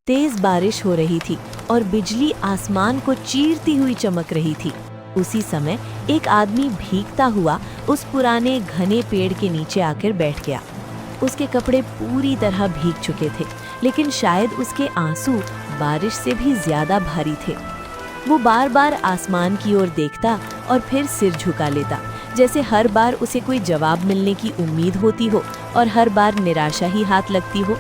तेज बारिश हो रही थी और बिजली आसमान को चीरती हुई चमक रही थी। उसी समय एक आदमी भीगता हुआ उस पुराने घने पेड़ के नीचे आकर बैठ गया। उसके कपड़े पूरी तरह भीग चुके थे, लेकिन शायद उसके आंसू बारिश से भी ज्यादा भारी थे। वो बार बार आसमान की ओर देखता और फिर सिर झुका लेता, जैसे हर बार उसे कोई जवाब मिलने की उम्मीद होती हो और हर बार निराशा ही हाथ लगती हो।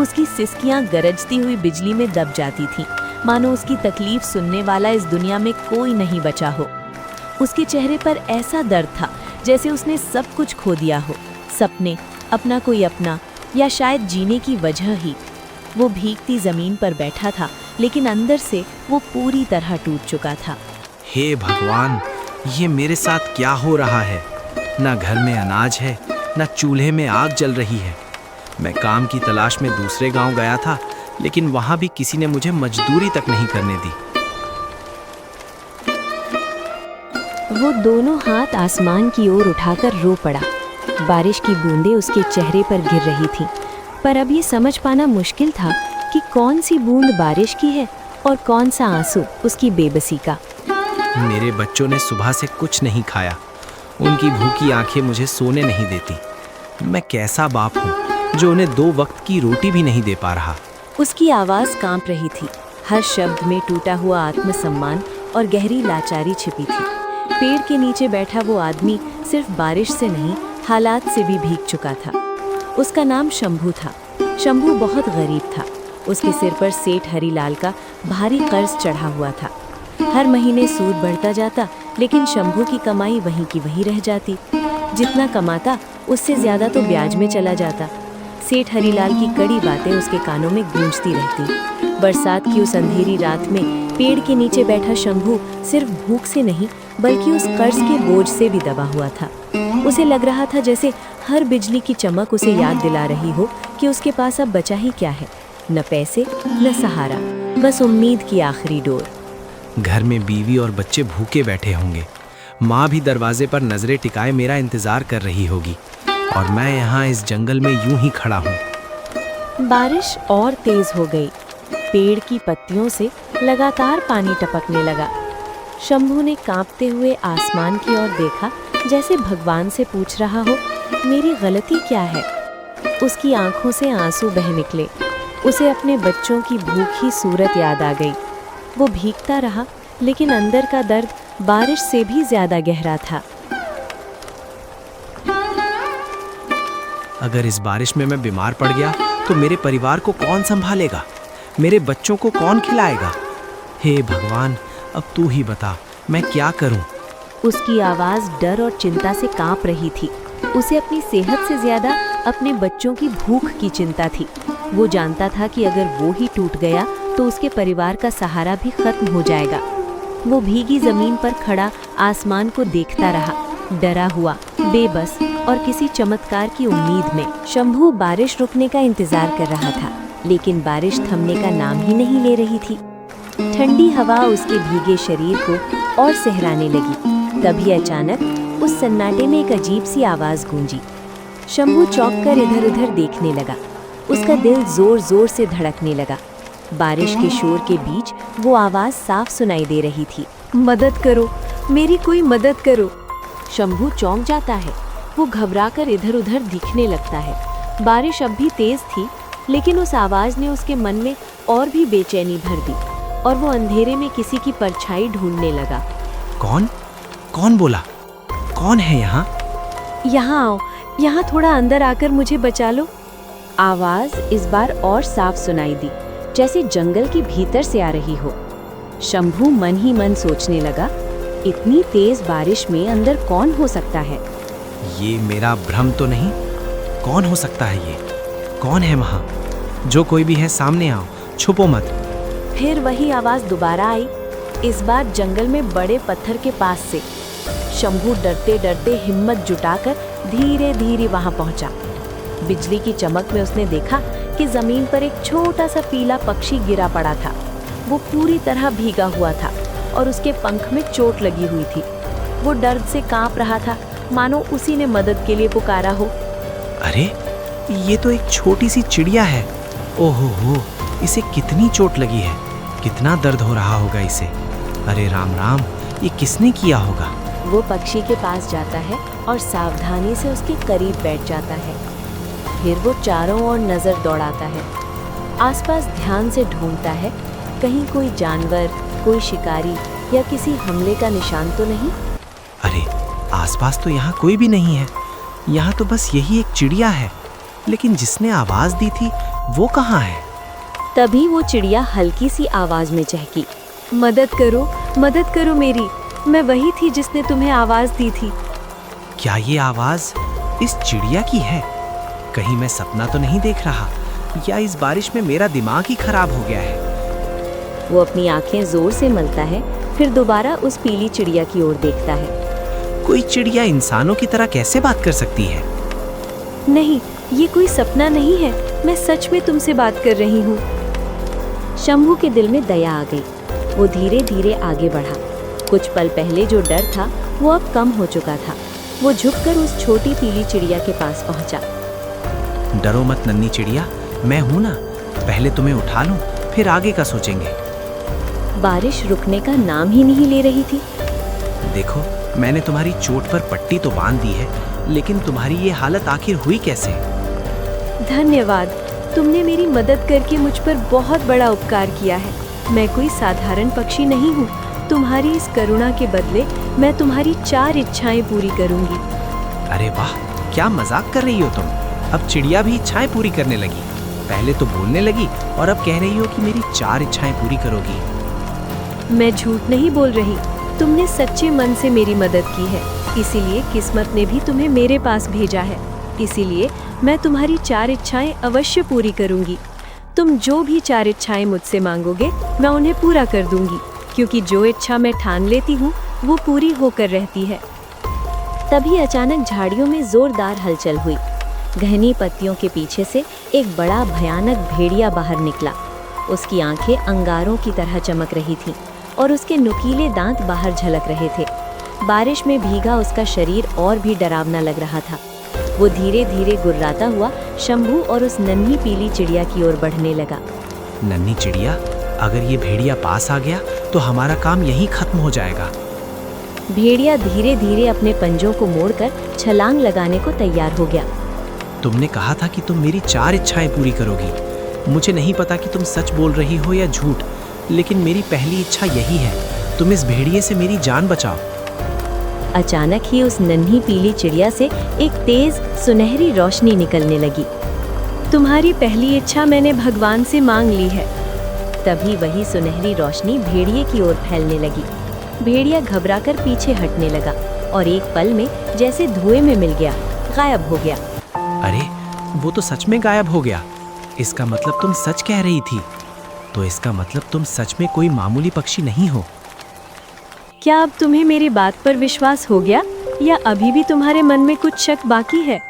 उसकी सिसकियां गरजती हुई बिजली में दब जाती थीं, मानो उसकी तकलीफ सुनने वाला इस दुनिया में कोई नहीं बचा हो। उसके चेहरे पर ऐसा दर्द था जैसे उसने सब कुछ खो दिया हो, सपने, अपना कोई अपना, या शायद जीने की वजह ही। वो भीगती जमीन पर बैठा था, लेकिन अंदर से वो पूरी तरह टूट चुका था। हे भगवान, ये मेरे साथ क्या हो रहा है? ना घर में अनाज है, ना चूल्हे में आग जल रही है। मैं काम की तलाश में दूसरे गांव गया था, लेकिन वहां भी किसी ने मुझे मजदूरी तक नहीं करने दी। वो दोनों हाथ आसमान की ओर उठाकर रो पड़ा। बारिश की बूंदें उसके चेहरे पर गिर रही थीं, पर अब ये समझ पाना मुश्किल था कि कौन सी बूंद बारिश की है और कौन सा आंसू उसकी बेबसी का। मेरे बच्चों ने सुबह से कुछ नहीं खाया। उनकी भूखी आंखें मुझे सोने नहीं देती। मैं कैसा बाप हूँ जो उन्हें 2 वक्त की रोटी भी नहीं दे पा रहा। उसकी आवाज़ कांप रही थी। हर शब्द में टूटा हुआ आत्मसम्मान और गहरी लाचारी छिपी थी। पेड़ के नीचे बैठा वो आदमी सिर्फ बारिश से नहीं, हालात से भी भीग चुका था। उसका नाम शंभू था। शंभू बहुत गरीब था। उसके सिर पर सेठ हरीलाल का भारी कर्ज चढ़ा हुआ था। हर महीने सूद बढ़ता जाता, लेकिन शंभू की कमाई वहीं की वहीं रह जाती। जितना कमाता उससे ज्यादा तो ब्याज में चला जाता। सेठ हरीलाल की कड़ी बातें उसके कानों में गूंजती रहती। बरसात की उस अंधेरी रात में पेड़ के नीचे बैठा शंभू सिर्फ भूख से नहीं, बल्कि उस कर्ज के बोझ से भी दबा हुआ था। उसे लग रहा था जैसे हर बिजली की चमक उसे याद दिला रही हो कि उसके पास अब बचा ही क्या है, न पैसे न सहारा, बस उम्मीद की आखिरी डोर। घर में बीवी और बच्चे भूखे बैठे होंगे। माँ भी दरवाजे पर नजरें टिकाए मेरा इंतजार कर रही होगी, और मैं यहाँ इस जंगल में यूं ही खड़ा हूँ। बारिश और तेज हो गई। पेड़ की पत्तियों से लगातार पानी टपकने लगा। शंभू ने कांपते हुए आसमान की ओर देखा, जैसे भगवान से पूछ रहा हो, मेरी गलती क्या है? उसकी आंखों से आंसू बह निकले। उसे अपने बच्चों की भूखी सूरत याद आ गई। वो भीगता रहा, लेकिन अंदर का दर्द बारिश से भी ज्यादा गहरा था। अगर इस बारिश में मैं बीमार पड़ गया तो मेरे परिवार को कौन संभालेगा? मेरे बच्चों को कौन खिलाएगा? हे भगवान, अब तू ही बता, मैं क्या करूं? उसकी आवाज़ डर और चिंता से कांप रही थी। उसे अपनी सेहत से ज्यादा अपने बच्चों की भूख की चिंता थी। वो जानता था कि अगर वो ही टूट गया तो उसके परिवार का सहारा भी खत्म हो जाएगा। वो भीगी जमीन पर खड़ा आसमान को देखता रहा, डरा हुआ, बेबस और किसी चमत्कार की उम्मीद में। शंभू बारिश रुकने का इंतजार कर रहा था, लेकिन बारिश थमने का नाम ही नहीं ले रही थी। ठंडी हवा उसके भीगे शरीर को और सहराने लगी। तभी अचानक उस सन्नाटे में एक अजीब सी आवाज गूंजी। शंभू चौंक कर इधर उधर देखने लगा। उसका दिल जोर जोर से धड़कने लगा। बारिश के शोर के बीच वो आवाज साफ सुनाई दे रही थी, मदद करो, मेरी कोई मदद करो। शंभू चौंक जाता है। वो घबराकर इधर उधर दिखने लगता है। बारिश अब भी तेज थी, लेकिन उस आवाज ने उसके मन में और भी बेचैनी भर दी, और वो अंधेरे में किसी की परछाई ढूंढने लगा। कौन? कौन बोला? कौन है यहाँ? यहाँ आओ, यहाँ थोड़ा अंदर आकर मुझे बचा लो। आवाज इस बार और साफ सुनाई दी, जैसे जंगल के भीतर से आ रही हो। शंभू मन ही मन सोचने लगा, इतनी तेज बारिश में अंदर कौन हो सकता है? ये मेरा भ्रम तो नहीं? कौन हो सकता है ये? कौन है वहाँ? जो कोई भी है, सामने आओ, छुपो मत। फिर वही आवाज दोबारा आई, इस बार जंगल में बड़े पत्थर के पास से। शंभू डरते डरते हिम्मत जुटाकर धीरे धीरे वहां पहुंचा। बिजली की चमक में उसने देखा कि जमीन पर एक छोटा सा पीला पक्षी गिरा पड़ा था। वो पूरी तरह भीगा हुआ था और उसके पंख में चोट लगी हुई थी। वो दर्द से कांप रहा था, मानो उसी ने मदद के लिए पुकारा हो। अरे, ये तो एक छोटी सी चिड़िया है। ओहो हो, इसे कितनी चोट लगी है, कितना दर्द हो रहा होगा इसे। अरे राम राम, ये किसने किया होगा? वो पक्षी के पास जाता है और सावधानी से उसके करीब बैठ जाता है। फिर वो चारों ओर नजर दौड़ाता है, आसपास ध्यान से ढूंढता है, कहीं कोई जानवर, कोई शिकारी या किसी हमले का निशान तो नहीं। अरे आसपास तो यहाँ कोई भी नहीं है, यहाँ तो बस यही एक चिड़िया है, लेकिन जिसने आवाज दी थी वो कहाँ है? तभी वो चिड़िया हल्की सी आवाज में चहकी, मदद करो मेरी, मैं वही थी जिसने तुम्हें आवाज दी थी। क्या ये आवाज इस चिड़िया की है? कहीं मैं सपना तो नहीं देख रहा, या इस बारिश में मेरा दिमाग ही खराब हो गया है? वो अपनी आंखें जोर से मलता है, फिर दोबारा उस पीली चिड़िया की ओर देखता है। कोई चिड़िया इंसानों की तरह कैसे बात कर सकती है? नहीं, ये कोई सपना नहीं है, मैं सच में तुमसे बात कर रही हूँ। शंभू के दिल में दया आ गई। वो धीरे धीरे आगे बढ़ा। कुछ पल पहले जो डर था वो अब कम हो चुका था। वो झुककर उस छोटी पीली चिड़िया के पास पहुंचा। डरो मत नन्ही चिड़िया, मैं हूं ना, पहले तुम्हें उठा लूं, फिर आगे का सोचेंगे। बारिश रुकने का नाम ही नहीं ले रही थी। देखो, मैंने तुम्हारी चोट पर पट्टी तो बांध दी है, लेकिन तुम्हारी ये हालत आखिर हुई कैसे? धन्यवाद, तुमने मेरी मदद करके मुझ पर बहुत बड़ा उपकार किया है। मैं कोई साधारण पक्षी नहीं हूँ। तुम्हारी इस करुणा के बदले मैं तुम्हारी 4 इच्छाएं पूरी करूंगी। अरे वाह, क्या मजाक कर रही हो तुम? अब चिड़िया भी इच्छाएं पूरी करने लगी। पहले तो बोलने लगी और अब कह रही हो कि मेरी 4 इच्छाएं पूरी करोगी। मैं झूठ नहीं बोल रही, तुमने सच्चे मन से मेरी मदद की है, इसीलिए किस्मत ने भी तुम्हें मेरे पास भेजा है। इसीलिए मैं तुम्हारी 4 इच्छाएं अवश्य पूरी करूंगी। तुम जो भी 4 इच्छाएं मुझसे मांगोगे मैं उन्हें पूरा कर दूंगी, क्योंकि जो इच्छा मैं ठान लेती हूँ वो पूरी होकर रहती है। तभी अचानक झाड़ियों में जोरदार हलचल हुई। घनी पत्तियों के पीछे से एक बड़ा भयानक भेड़िया बाहर निकला। उसकी आंखें अंगारों की तरह चमक रही थीं और उसके नुकीले दांत बाहर झलक रहे थे। बारिश में भीगा उसका शरीर और भी डरावना लग रहा था। वो धीरे धीरे गुर्राता हुआ शंभू और उस नन्ही पीली चिड़िया की ओर बढ़ने लगा। नन्ही चिड़िया, अगर ये भेड़िया पास आ गया तो हमारा काम यहीं खत्म हो जाएगा। भेड़िया धीरे धीरे अपने पंजों को मोड़कर छलांग लगाने को तैयार हो गया। तुमने कहा था कि तुम मेरी 4 इच्छाएं पूरी करोगी। मुझे नहीं पता कि तुम सच बोल रही हो या झूठ, लेकिन मेरी पहली इच्छा यही है, तुम इस भेड़िए से मेरी जान बचाओ। अचानक ही उस नन्ही पीली चिड़िया से एक तेज सुनहरी रोशनी निकलने लगी। तुम्हारी पहली इच्छा मैंने भगवान से मांग ली है। तभी वही सुनहरी रोशनी भेड़िए की ओर फैलने लगी। भेड़िया घबराकर पीछे हटने लगा और एक पल में जैसे धुएं में मिल गया, गायब हो गया। अरे, वो तो सच में गायब हो गया। इसका मतलब तुम सच कह रही थी। तो इसका मतलब तुम सच में कोई मामूली पक्षी नहीं हो। क्या अब तुम्हें मेरी बात पर विश्वास हो गया या अभी भी तुम्हारे मन में कुछ शक बाकी है?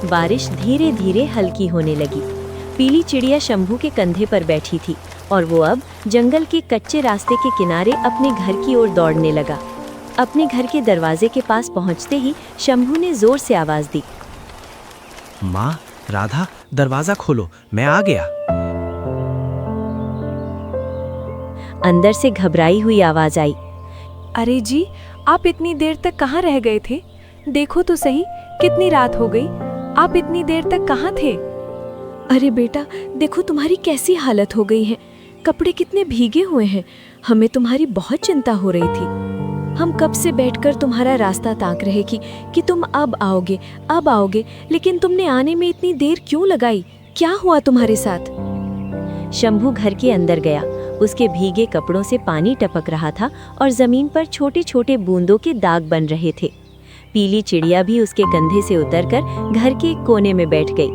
बारिश धीरे धीरे हल्की होने लगी। पीली चिड़िया शंभू के कंधे पर बैठी थी और वो अब जंगल के कच्चे रास्ते के किनारे अपने घर की ओर दौड़ने लगा। अपने घर के दरवाजे के पास पहुंचते ही शंभू ने जोर से आवाज दी, माँ, राधा, दरवाजा खोलो, मैं आ गया। अंदर से घबराई हुई आवाज आई, अरे जी, आप इतनी देर तक कहाँ रह गए थे? देखो तो सही, कितनी रात हो गई। आप इतनी देर तक कहाँ थे? अरे बेटा, देखो तुम्हारी कैसी हालत हो गई है। कपड़े कितने भीगे हुए हैं। हमें तुम्हारी बहुत चिंता हो रही थी। हम कब से बैठकर तुम्हारा रास्ता ताक रहे कि तुम अब आओगे, लेकिन तुमने आने में इतनी देर क्यों लगाई? क्या हुआ तुम्हारे साथ? शंभू घर के अंदर गया। उसके भीगे कपड़ों से पानी टपक रहा था और जमीन पर छोटे छोटे बूंदों के दाग बन रहे थे। पीली चिड़िया भी उसके कंधे से उतरकर घर के एक कोने में बैठ गई।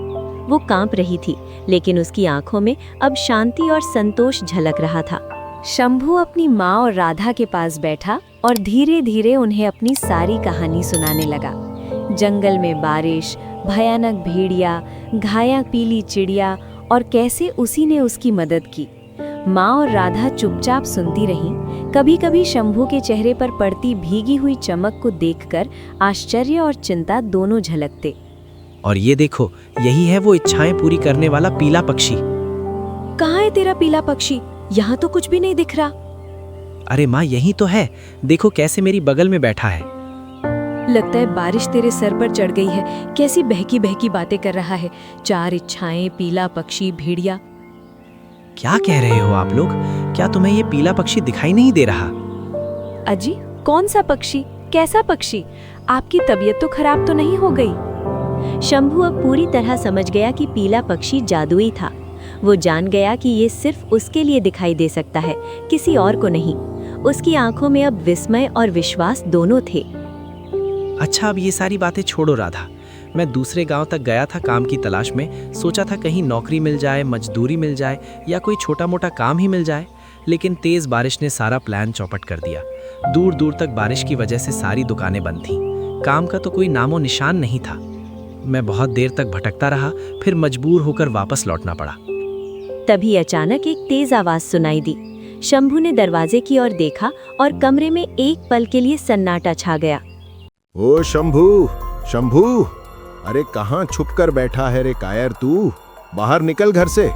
वो कांप रही थी, लेकिन उसकी आंखों में अब शांति और संतोष झलक रहा था। शंभू अपनी माँ और राधा के पास बैठा और धीरे धीरे उन्हें अपनी सारी कहानी सुनाने लगा। जंगल में बारिश, भयानक भेड़िया, घायल पीली चिड़िया और कैसे उसी ने उसकी मदद की। माँ और राधा चुपचाप सुनती रहीं। कभी कभी शंभू के चेहरे पर पड़ती भीगी हुई चमक को देखकर आश्चर्य और चिंता दोनों झलकते। और ये देखो, यही है वो इच्छाएं पूरी करने वाला पीला पक्षी। कहाँ है तेरा पीला पक्षी? यहाँ तो कुछ भी नहीं दिख रहा। अरे माँ, यही तो है, देखो कैसे मेरी बगल में बैठा है। लगता है बारिश तेरे सर पर चढ़ गई है। कैसी बहकी बहकी बातें कर रहा है। 4 इच्छाएं, पीला पक्षी, भेड़िया। क्या कह रहे हो आप लोग? क्या तुम्हें ये पीला पक्षी दिखाई नहीं दे रहा? अजी, कौन सा पक्षी? कैसा पक्षी? आपकी तबीयत तो खराब तो नहीं हो गई? शंभू अब पूरी तरह समझ गया कि पीला पक्षी जादुई था। वो जान गया कि ये सिर्फ उसके लिए दिखाई दे सकता है, किसी और को नहीं। उसकी आंखों में अब विस्मय और विश्वास दोनों थे। अच्छा, अब ये सारी बातें छोड़ो राधा। मैं दूसरे गांव तक गया था काम की तलाश में। सोचा था कहीं नौकरी मिल जाए, मजदूरी मिल जाए या कोई छोटा मोटा काम ही मिल जाए। लेकिन तेज बारिश ने सारा प्लान चौपट कर दिया। दूर दूर तक बारिश की वजह से सारी दुकानें बंद थीं। काम का तो कोई नामो निशान नहीं था। मैं बहुत देर तक भटकता रहा, फिर मजबूर होकर वापस लौटना पड़ा। तभी अचानक एक तेज आवाज सुनाई दी। शंभू ने दरवाजे की ओर देखा और कमरे में एक पल के लिए सन्नाटा छा गया। ओ शंभू, शंभू, अरे कहाँ छुप कर बैठा है रे कायर तू? बाहर निकल घर से।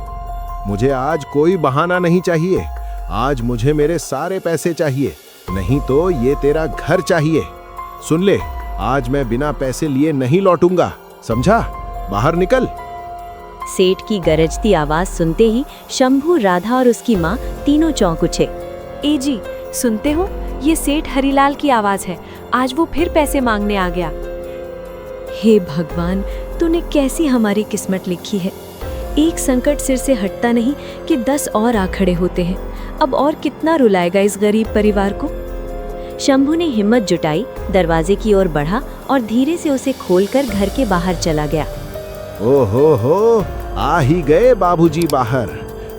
मुझे आज कोई बहाना नहीं चाहिए। आज मुझे मेरे सारे पैसे चाहिए, नहीं तो ये तेरा घर चाहिए। सुन ले, आज मैं बिना पैसे लिए नहीं लौटूंगा, समझा? बाहर निकल। सेठ की गरजती आवाज सुनते ही शंभू, राधा और उसकी माँ तीनों चौंक उठे। ए जी, सुनते हो? ये सेठ हरीलाल की आवाज है। आज वो फिर पैसे मांगने आ गया। हे भगवान, तूने कैसी हमारी किस्मत लिखी है। एक संकट सिर से हटता नहीं कि 10 और आ खड़े होते हैं। अब और कितना रुलाएगा इस गरीब परिवार को। शंभू ने हिम्मत जुटाई, दरवाजे की ओर बढ़ा और धीरे से उसे खोलकर घर के बाहर चला गया। हो, आ ही गए बाबूजी बाहर।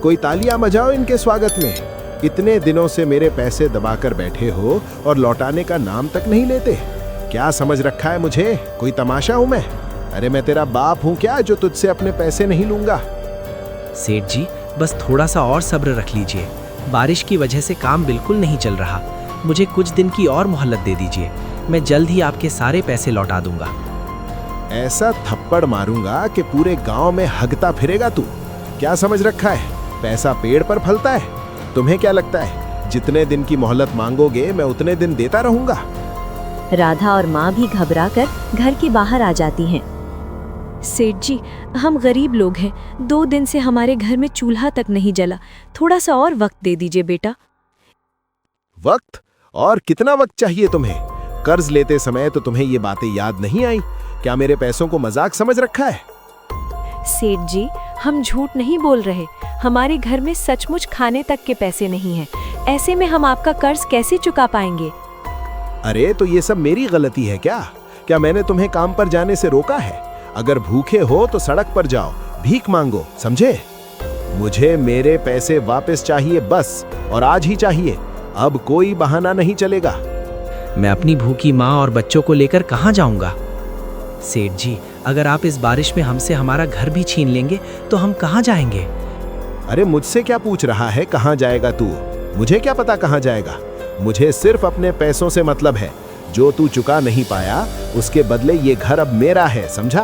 कोई तालियां बजाओ इनके स्वागत में। इतने दिनों से मेरे पैसे दबाकर बैठे हो और लौटाने का नाम तक नहीं लेते। क्या समझ रखा है मुझे? कोई तमाशा हूं मैं? अरे मैं तेरा बाप हूं क्या जो तुझसे अपने पैसे नहीं लूंगा? सेठ जी, बस थोड़ा सा और सब्र रख लीजिए। बारिश की वजह से काम बिल्कुल नहीं चल रहा। मुझे कुछ दिन की और मोहलत दे दीजिए। मैं जल्द ही आपके सारे पैसे लौटा दूंगा। ऐसा थप्पड़ मारूंगा कि पूरे गांव में हगता फिरेगा तू। क्या समझ रखा है? पैसा पेड़ पर फलता है? तुम्हें क्या लगता है जितने दिन की मोहलत मांगोगे मैं उतने दिन देता रहूंगा? राधा और माँ भी घबराकर घर के बाहर आ जाती हैं। सेठ जी, हम गरीब लोग हैं। 2 दिन से हमारे घर में चूल्हा तक नहीं जला। थोड़ा सा और वक्त दे दीजिए बेटा। वक्त? और कितना वक्त चाहिए तुम्हें? कर्ज लेते समय तो तुम्हें ये बातें याद नहीं आई? क्या मेरे पैसों को मजाक समझ रखा है? सेठ जी, हम झूठ नहीं बोल रहे। हमारे घर में सचमुच खाने तक के पैसे नहीं हैं। ऐसे में हम आपका कर्ज कैसे चुका पाएंगे? अरे तो ये सब मेरी गलती है क्या? क्या मैंने तुम्हें काम पर जाने से रोका है? अगर भूखे हो तो सड़क पर जाओ, भीख मांगो, समझे? मुझे मेरे पैसे वापस चाहिए बस, और आज ही चाहिए। अब कोई बहाना नहीं चलेगा। मैं अपनी भूखी माँ और बच्चों को लेकर कहाँ जाऊंगा? सेठ जी, अगर आप इस बारिश में हमसे हमारा घर भी छीन लेंगे तो हम कहाँ जाएंगे? अरे मुझसे क्या पूछ रहा है कहाँ जाएगा तू? मुझे क्या पता कहाँ जाएगा? मुझे सिर्फ अपने पैसों से मतलब है। जो तू चुका नहीं पाया उसके बदले ये घर अब मेरा है, समझा?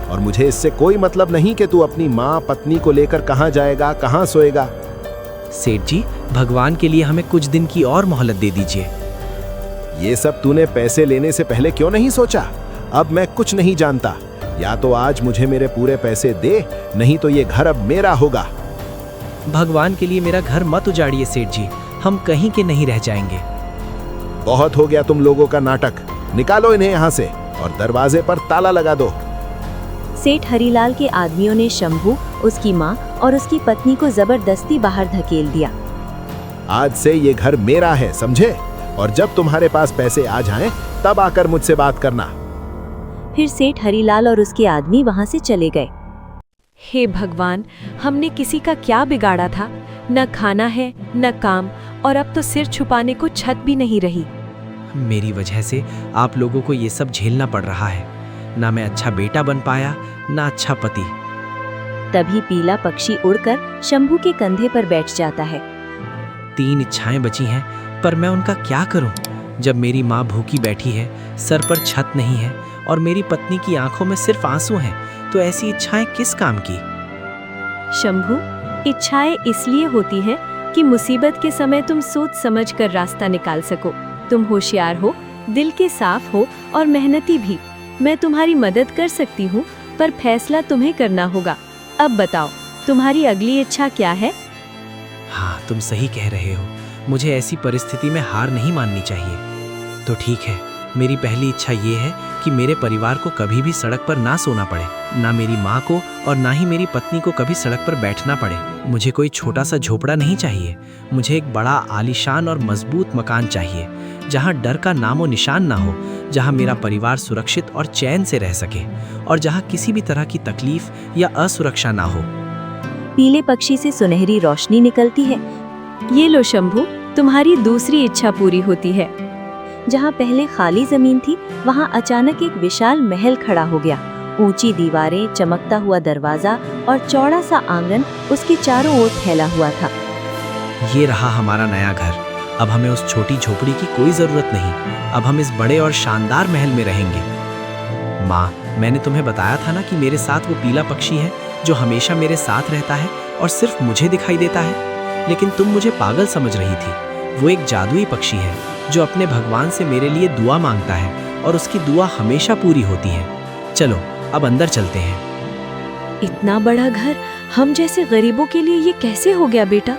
और मुझे इससे कोई मतलब नहीं कि तू अपनी माँ पत्नी को लेकर कहाँ जाएगा, कहाँ सोएगा। सेठ जी, भगवान के लिए हमें कुछ दिन की और मोहलत दे दीजिए। ये सब तूने पैसे लेने से पहले क्यों नहीं सोचा? अब मैं कुछ नहीं जानता। या तो आज मुझे मेरे पूरे पैसे दे, नहीं तो ये घर अब मेरा होगा। भगवान के लिए मेरा घर मत उजाड़िए सेठ जी, हम कहीं के नहीं रह जाएंगे। बहुत हो गया तुम लोगों का नाटक। निकालो इन्हें यहाँ से और दरवाजे पर ताला लगा दो। सेठ हरीलाल के आदमियों ने शंभू, उसकी माँ और उसकी पत्नी को जबरदस्ती बाहर धकेल दिया। आज से ये घर मेरा है, समझे? और जब तुम्हारे पास पैसे आ जाएं, तब आकर मुझसे बात करना। फिर सेठ हरीलाल और उसके आदमी वहां से चले गए। हे भगवान, हमने किसी का क्या बिगाड़ा था? न खाना है, न काम, और अब तो सिर छुपाने को छत भी नहीं रही। मेरी वजह से आप लोगों को ये सब झेलना पड़ रहा है। ना मैं अच्छा बेटा बन पाया, ना अच्छा पति। तभी पीला पक्षी उड़कर शंभू के कंधे पर बैठ जाता है। 3 इच्छाएं बची हैं, पर मैं उनका क्या करूं? जब मेरी माँ भूखी बैठी है, सर पर छत नहीं है और मेरी पत्नी की आंखों में सिर्फ आंसू हैं, तो ऐसी इच्छाएं किस काम की? शंभू, इच्छाएं इसलिए होती हैं कि मुसीबत के समय तुम सोच समझ कर रास्ता निकाल सको। तुम होशियार हो, दिल के साफ हो और मेहनती भी। मैं तुम्हारी मदद कर सकती हूँ, पर फैसला तुम्हें करना होगा। अब बताओ, तुम्हारी अगली इच्छा क्या है? हाँ, तुम सही कह रहे हो। मुझे ऐसी परिस्थिति में हार नहीं माननी चाहिए। तो ठीक है, मेरी पहली इच्छा ये है कि मेरे परिवार को कभी भी सड़क पर ना सोना पड़े, ना मेरी माँ को और ना ही मेरी पत्नी को कभी सड़क पर बैठना पड़े। मुझे कोई छोटा सा झोपड़ा नहीं चाहिए। मुझे एक बड़ा आलीशान और मजबूत मकान चाहिए, जहाँ डर का नामो निशान ना हो, जहाँ मेरा परिवार सुरक्षित और चैन से रह सके और जहाँ किसी भी तरह की तकलीफ या असुरक्षा ना हो। पीले पक्षी से सुनहरी रोशनी निकलती है। ये लो शंभू, तुम्हारी दूसरी इच्छा पूरी होती है। जहाँ पहले खाली जमीन थी, वहाँ अचानक एक विशाल महल खड़ा हो गया। ऊंची दीवारें, चमकता हुआ दरवाजा और चौड़ा सा आंगन उसके चारों ओर फैला हुआ था। ये रहा हमारा नया घर। अब हमें उस छोटी झोपड़ी की कोई जरूरत नहीं। अब हम इस बड़े और शानदार महल में रहेंगे। माँ, मैंने तुम्हें बताया था ना कि मेरे साथ वो पीला पक्षी है जो हमेशा मेरे साथ रहता है और सिर्फ मुझे दिखाई देता है। लेकिन तुम मुझे पागल समझ रही थी। वो एक जादुई पक्षी है जो अपने भगवान से मेरे लिए दुआ मांगता है और उसकी दुआ हमेशा पूरी होती है। चलो, अब अंदर चलते हैं। इतना बड़ा घर हम जैसे गरीबों के लिए ये कैसे हो गया बेटा?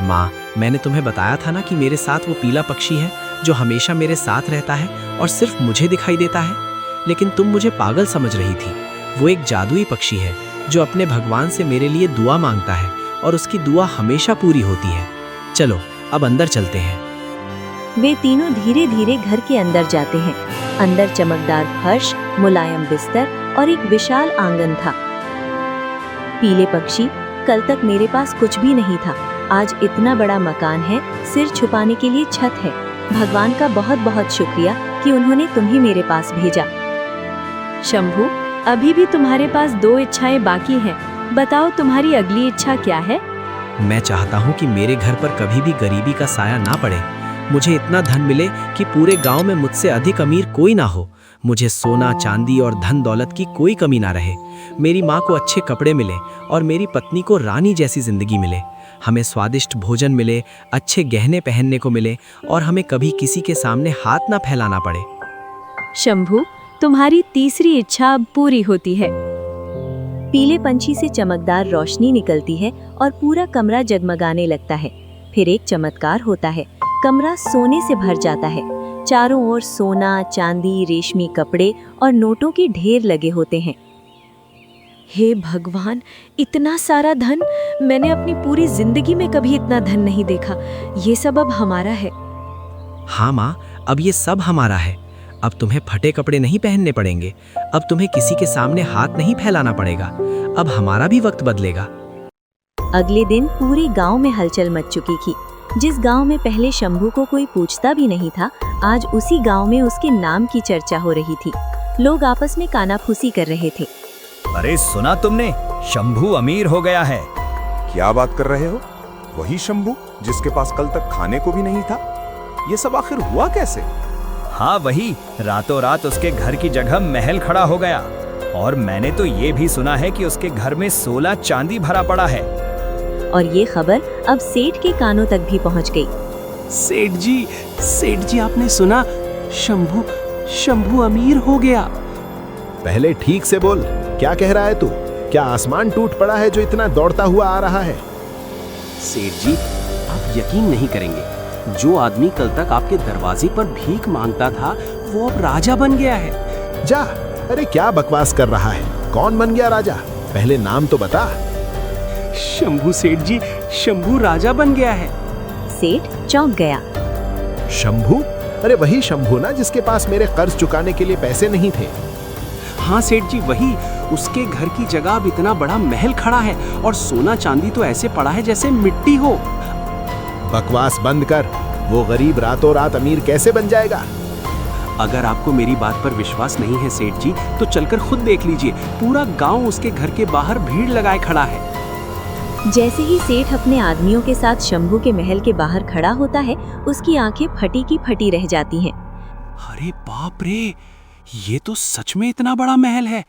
माँ, मैंने तुम्हें बताया था ना कि मेरे साथ वो पीला पक्षी है जो हमेशा मेरे साथ रहता है और सिर्फ मुझे दिखाई देता है। लेकिन तुम मुझे पागल समझ रही थी। वो एक जादुई पक्षी है जो अपने भगवान से मेरे लिए दुआ मांगता है और उसकी दुआ हमेशा पूरी होती है। चलो, अब अंदर चलते हैं। वे तीनों धीरे धीरे घर के अंदर जाते हैं। अंदर चमकदार फर्श, मुलायम बिस्तर और एक विशाल आंगन था। पीले पक्षी, कल तक मेरे पास कुछ भी नहीं था। आज इतना बड़ा मकान है, सिर छुपाने के लिए छत है। भगवान का बहुत बहुत शुक्रिया कि उन्होंने तुम्हें मेरे पास भेजा। शंभू, अभी भी तुम्हारे पास 2 इच्छाएं बाकी हैं। बताओ, तुम्हारी अगली इच्छा क्या है? मैं चाहता हूँ कि मेरे घर पर कभी भी गरीबी का साया ना पड़े। मुझे इतना धन मिले कि पूरे गांव में मुझसे अधिक अमीर कोई ना हो। मुझे सोना, चांदी और धन दौलत की कोई कमी ना रहे। मेरी माँ को अच्छे कपड़े मिले और मेरी पत्नी को रानी जैसी जिंदगी मिले। हमें स्वादिष्ट भोजन मिले, अच्छे गहने पहनने को मिले और हमें कभी किसी के सामने हाथ ना फैलाना पड़े। शंभू, तुम्हारी तीसरी इच्छा अब पूरी होती है। पीले पंछी से चमकदार रोशनी निकलती है और पूरा कमरा जगमगाने लगता है। फिर एक चमत्कार होता है। कमरा सोने से भर जाता है। चारों ओर सोना, चांदी, रेशमी कपड़े और नोटों के ढेर लगे होते हैं। हे भगवान, इतना सारा धन! मैंने अपनी पूरी जिंदगी में कभी इतना धन नहीं देखा। ये सब अब हमारा है। हाँ माँ, अब ये सब हमारा है। अब तुम्हें फटे कपड़े नहीं पहनने पड़ेंगे। अब तुम्हें किसी के सामने हाथ नहीं फैलाना पड़ेगा। अब हमारा भी वक्त बदलेगा। अगले दिन पूरे गांव में हलचल मच चुकी थी। जिस गांव में पहले शंभू को कोई पूछता भी नहीं था, आज उसी गांव में उसके नाम की चर्चा हो रही थी। लोग आपस में कानाफूसी कर रहे थे। अरे सुना तुमने, शंभू अमीर हो गया है। क्या बात कर रहे हो? वही शंभू जिसके पास कल तक खाने को भी नहीं था? ये सब आखिर हुआ कैसे? हाँ वही, रातों रात उसके घर की जगह महल खड़ा हो गया। और मैंने तो ये भी सुना है कि उसके घर में 16 चांदी भरा पड़ा है। और ये खबर अब सेठ के कानों तक भी पहुंच गई। सेठ जी, आपने सुना? शंभू अमीर हो गया। पहले ठीक से बोल, क्या कह रहा है तू? क्या आसमान टूट पड़ा है जो इतना दौड़ता हुआ आ रहा है? सेठ जी, आप यकीन नहीं करेंगे, जो आदमी कल तक आपके दरवाजे पर भीख मांगता था, वो अब राजा बन गया है। जा, अरे क्या बकवास कर रहा है? कौन बन गया राजा? पहले नाम तो बता। शंभू सेठ जी, शंभू राजा बन गया है। सेठ चौंक गया। शंभू? अरे वही शंभू ना जिसके पास मेरे कर्ज चुकाने के लिए पैसे नहीं थे। हाँ सेठ जी, वही। उसके घर की जगह अब इतना बड़ा महल खड़ा है और सोना चांदी तो ऐसे पड़ा है जैसे मिट्टी हो। बकवास बंद कर। वो गरीब रातों रात अमीर कैसे बन जाएगा? अगर आपको मेरी बात पर विश्वास नहीं है सेठ जी, तो चलकर खुद देख लीजिए। पूरा गांव उसके घर के बाहर भीड़ लगाए खड़ा है। जैसे ही सेठ अपने आदमियों के साथ शंभू के महल के बाहर खड़ा होता है, उसकी आंखें फटी की फटी रह जाती हैं। अरे बाप रे, ये तो सच में इतना बड़ा महल है।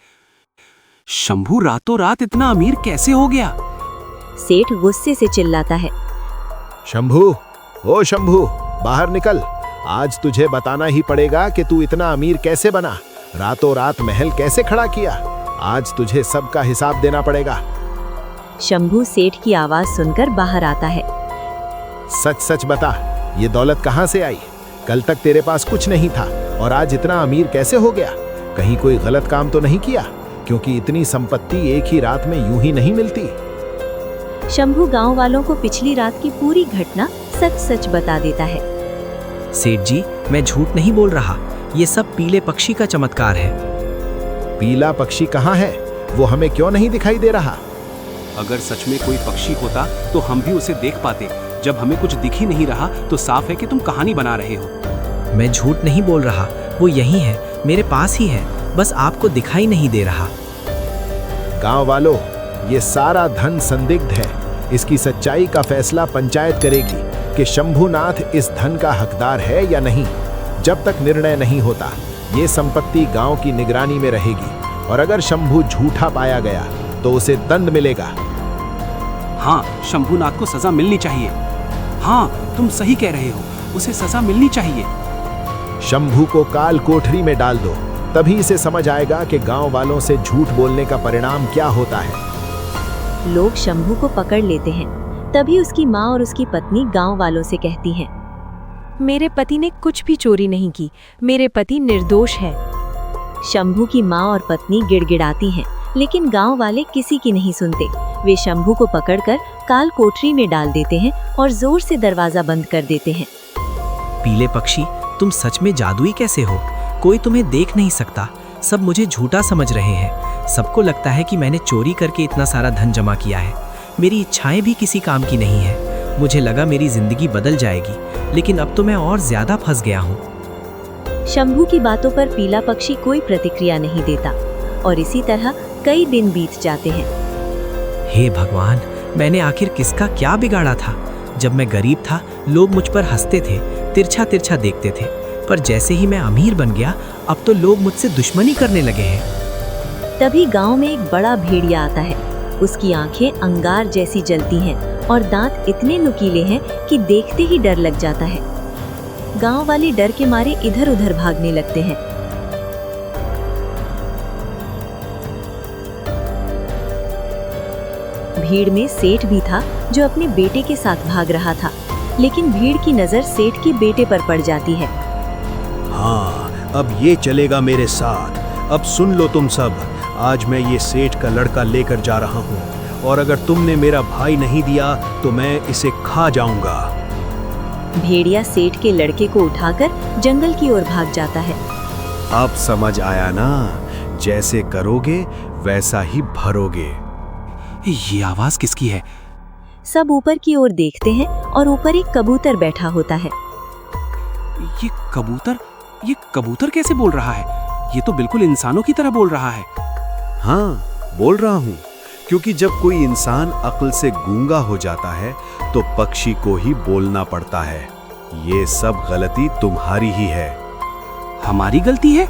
शंभू रातों रात इतना अमीर कैसे हो गया? सेठ गुस्से से चिल्लाता है। शंभू, ओ शंभू, बाहर निकल। आज तुझे बताना ही पड़ेगा कि तू इतना अमीर कैसे बना, रातों रात महल कैसे खड़ा किया। आज तुझे सबका हिसाब देना पड़ेगा। शंभू सेठ की आवाज सुनकर बाहर आता है। सच सच बता, ये दौलत कहाँ से आई? कल तक तेरे पास कुछ नहीं था और आज इतना अमीर कैसे हो गया? कहीं कोई गलत काम तो नहीं किया? क्योंकि इतनी संपत्ति एक ही रात में यूं ही नहीं मिलती। शंभू गांव वालों को पिछली रात की पूरी घटना सच सच बता देता है। सेठ जी, मैं झूठ नहीं बोल रहा। ये सब पीले पक्षी का चमत्कार है। पीला पक्षी कहाँ है? वो हमें क्यों नहीं दिखाई दे रहा? अगर सच में कोई पक्षी होता तो हम भी उसे देख पाते। जब हमें कुछ दिख ही नहीं रहा तो साफ है कि तुम कहानी बना रहे हो। मैं झूठ नहीं बोल रहा, वो यही है, मेरे पास ही है, बस आपको दिखाई नहीं दे रहा। गांव वालों, ये सारा धन संदिग्ध है। इसकी सच्चाई का फैसला पंचायत करेगी कि शंभूनाथ इस धन का हकदार है या नहीं। जब तक निर्णय नहीं होता, ये संपत्ति गांव की निगरानी में रहेगी और अगर शंभू झूठा पाया गया तो उसे दंड मिलेगा। हाँ, शंभूनाथ को सजा मिलनी चाहिए। हाँ, तुम सही कह रहे हो, उसे सजा मिलनी चाहिए। शंभू को काल कोठरी में डाल दो, तभी इसे समझ आएगा कि गांव वालों से झूठ बोलने का परिणाम क्या होता है। लोग शंभू को पकड़ लेते हैं। तभी उसकी माँ और उसकी पत्नी गांव वालों से कहती हैं, मेरे पति ने कुछ भी चोरी नहीं की, मेरे पति निर्दोष है। शंभू की माँ और पत्नी गिड़गिड़ाती हैं, लेकिन गांव वाले किसी की नहीं सुनते। वे शंभू को पकड़कर काल कोठरी में डाल देते हैं और जोर से दरवाजा बंद कर देते हैं। पीले पक्षी, तुम सच में जादुई कैसे हो? कोई तुम्हें देख नहीं सकता। सब मुझे झूठा समझ रहे हैं। सबको लगता है कि मैंने चोरी करके इतना सारा धन जमा किया है। मेरी इच्छाएं भी किसी काम की नहीं है। मुझे लगा मेरी जिंदगी बदल जाएगी, लेकिन अब तो मैं और ज्यादा फंस गया हूँ। शंभू की बातों पर पीला पक्षी कोई प्रतिक्रिया नहीं देता और इसी तरह कई दिन बीत जाते हैं। हे भगवान, मैंने आखिर किसका क्या बिगाड़ा था? जब मैं गरीब था, लोग मुझ पर हंसते थे, तिरछा तिरछा देखते थे, पर जैसे ही मैं अमीर बन गया, अब तो लोग मुझसे दुश्मनी करने लगे हैं। तभी गांव में एक बड़ा भेड़िया आता है। उसकी आंखें अंगार जैसी जलती हैं और दांत इतने नुकीले हैं कि देखते ही डर लग जाता है। गांव वाले डर के मारे इधर उधर भागने लगते हैं। भीड़ में सेठ भी था जो अपने बेटे के साथ भाग रहा था, लेकिन भीड़ की नजर सेठ के बेटे पर पड़ जाती है। हाँ, अब ये चलेगा मेरे साथ। अब सुन लो तुम सब, आज मैं ये सेठ का लड़का लेकर जा रहा हूँ और अगर तुमने मेरा भाई नहीं दिया तो मैं इसे खा जाऊंगा। भेड़िया सेठ के लड़के को उठाकर जंगल की ओर भाग जाता है। अब समझ आया ना, जैसे करोगे वैसा ही भरोगे। ये आवाज किसकी है? सब ऊपर की ओर देखते हैं और ऊपर एक कबूतर बैठा होता है। ये कबूतर कैसे बोल रहा है? ये तो बिल्कुल इंसानों की तरह बोल रहा है। हाँ, बोल रहा हूँ, क्योंकि जब कोई इंसान अक्ल से गूंगा हो जाता है तो पक्षी को ही बोलना पड़ता है। ये सब गलती तुम्हारी ही है। हमारी गलती है?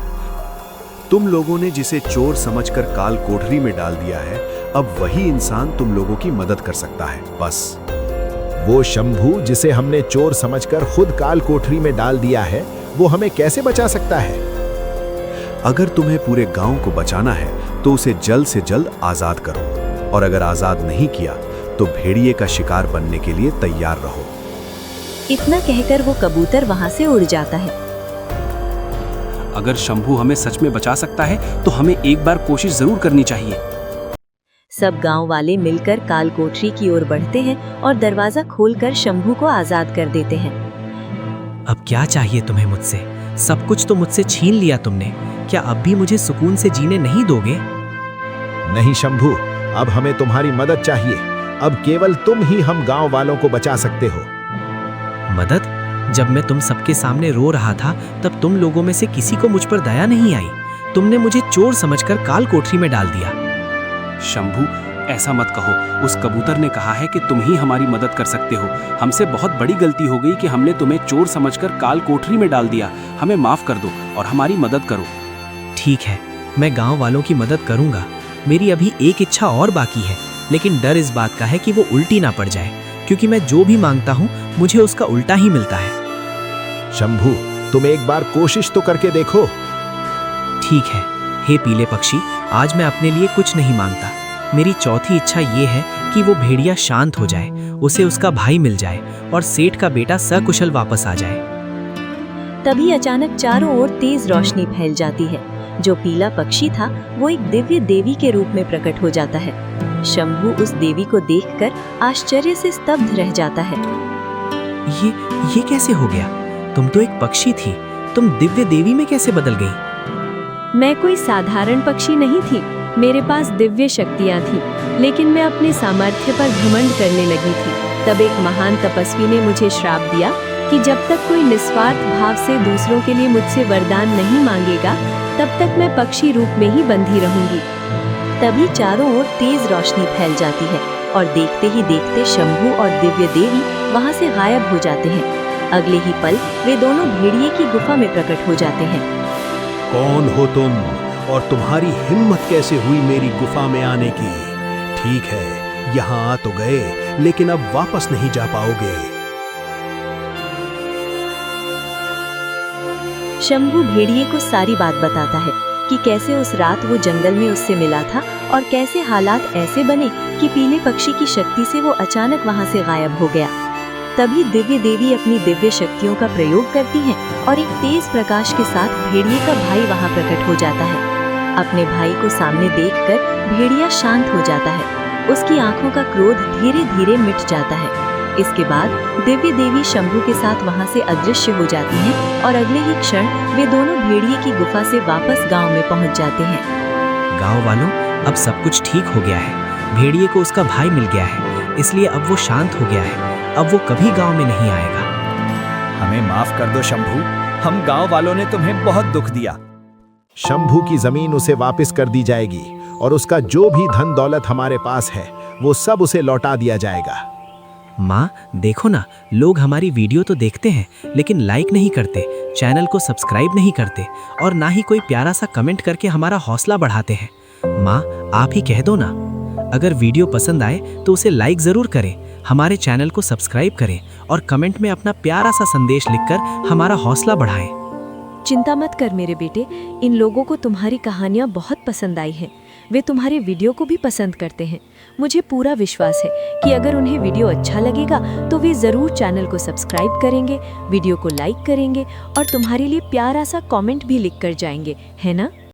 तुम लोगों ने जिसे चोर समझकर काल कोठरी में डाल दिया है, अब वही इंसान तुम लोगों की मदद कर सकता है। बस वो शंभू जिसे हमने चोर समझकर खुद काल कोठरी में डाल दिया है, वो हमें कैसे बचा सकता है? अगर तुम्हें पूरे गांव को बचाना है तो उसे जल्द से जल्द आजाद करो, और अगर आजाद नहीं किया तो भेड़िए का शिकार बनने के लिए तैयार रहो। इतना कहकर वो कबूतर वहां से उड़ जाता है। अगर शंभू हमें सच में बचा सकता है तो हमें एक बार कोशिश जरूर करनी चाहिए। सब गांव वाले मिलकर काल कोठरी की ओर बढ़ते हैं और दरवाजा खोलकर शंभू को आजाद कर देते हैं। अब क्या चाहिए तुम्हें मुझसे? सब कुछ तो मुझसे छीन लिया तुमने। क्या अब भी मुझे सुकून से जीने नहीं दोगे? नहीं शंभू, अब हमें तुम्हारी मदद चाहिए। अब केवल तुम ही हम गांव वालों को बचा सकते हो। मदद? जब मैं तुम सबके सामने रो रहा था, तब तुम लोगों में से किसी को मुझ पर दया नहीं आई। तुमने मुझे चोर समझकर काल कोठरी में डाल दिया। शंभू, ऐसा मत कहो। उस कबूतर ने कहा है कि तुम ही हमारी मदद कर सकते हो। हमसे बहुत बड़ी गलती हो गई कि हमने तुम्हें चोर समझकर काल कोठरी में डाल दिया। हमें माफ कर दो और हमारी मदद करो। ठीक है, मैं गांव वालों की मदद करूंगा। मेरी अभी एक इच्छा और बाकी है, लेकिन डर इस बात का है कि वो उल्टी ना पड़ जाए, क्योंकि मैं जो भी मांगता हूँ मुझे उसका उल्टा ही मिलता है। शंभू, तुम एक बार कोशिश तो करके देखो। ठीक है, हे पीले पक्षी, आज मैं अपने लिए कुछ नहीं मांगता। मेरी चौथी इच्छा ये है कि वो भेड़िया शांत हो जाए, उसे उसका भाई मिल जाए और सेठ का बेटा सकुशल वापस आ जाए। तभी अचानक चारों ओर तेज रोशनी फैल जाती है। जो पीला पक्षी था वो एक दिव्य देवी के रूप में प्रकट हो जाता है। शंभू उस देवी को देखकर आश्चर्य से स्तब्ध रह जाता है। ये कैसे हो गया? तुम तो एक पक्षी थी, तुम दिव्य देवी में कैसे बदल गई? मैं कोई साधारण पक्षी नहीं थी, मेरे पास दिव्य शक्तियाँ थीं, लेकिन मैं अपने सामर्थ्य पर घमंड करने लगी थी। तब एक महान तपस्वी ने मुझे श्राप दिया कि जब तक कोई निस्वार्थ भाव से दूसरों के लिए मुझसे वरदान नहीं मांगेगा, तब तक मैं पक्षी रूप में ही बंधी रहूंगी। तभी चारों ओर तेज रोशनी फैल जाती है और देखते ही देखते शंभू और दिव्य देवी वहां से गायब हो जाते हैं। अगले ही पल वे दोनों भेड़िए की गुफा में प्रकट हो जाते हैं। कौन हो तुम और तुम्हारी हिम्मत कैसे हुई मेरी गुफा में आने की? ठीक है, यहाँ आ तो गए, लेकिन अब वापस नहीं जा पाओगे। शंभू भेड़िए को सारी बात बताता है कि कैसे उस रात वो जंगल में उससे मिला था और कैसे हालात ऐसे बने कि पीले पक्षी की शक्ति से वो अचानक वहां से गायब हो गया। तभी दिव्य देवी अपनी दिव्य शक्तियों का प्रयोग करती हैं और एक तेज प्रकाश के साथ भेड़िए का भाई वहां प्रकट हो जाता है। अपने भाई को सामने देखकर भेड़िया शांत हो जाता है। उसकी आंखों का क्रोध धीरे धीरे मिट जाता है। इसके बाद दिव्य देवी शंभू के साथ वहां से अदृश्य हो जाती हैं और अगले ही क्षण वे दोनों भेड़िए की गुफा से वापस गांव में पहुंच जाते हैं। गांव वालों, अब सब कुछ ठीक हो गया है। भेड़िए को उसका भाई मिल गया है, इसलिए अब वो शांत हो गया है। अब वो कभी गांव में नहीं आएगा। हमें माफ कर दो शंभू, हम गांव वालों ने तुम्हें बहुत दुख दिया। शंभू की जमीन उसे वापस कर दी जाएगी और उसका जो भी धन दौलत हमारे पास है वो सब उसे लौटा दिया जाएगा। माँ, देखो ना, लोग हमारी वीडियो तो देखते हैं लेकिन लाइक नहीं करते, चैनल को सब्सक्राइब नहीं करते और ना ही कोई प्यारा सा कमेंट करके हमारा हौसला बढ़ाते हैं। माँ, आप ही कह दो ना। अगर वीडियो पसंद आए तो उसे लाइक ज़रूर करें, हमारे चैनल को सब्सक्राइब करें और कमेंट में अपना प्यारा सा संदेश लिखकर हमारा हौसला बढ़ाएं। चिंता मत कर मेरे बेटे, इन लोगों को तुम्हारी कहानियाँ बहुत पसंद आई हैं। वे तुम्हारे वीडियो को भी पसंद करते हैं। मुझे पूरा विश्वास है कि अगर उन्हें वीडियो अच्छा लगेगा तो वे ज़रूर चैनल को सब्सक्राइब करेंगे, वीडियो को लाइक करेंगे और तुम्हारे लिए प्यारा सा कमेंट भी लिख कर जाएंगे, है ना?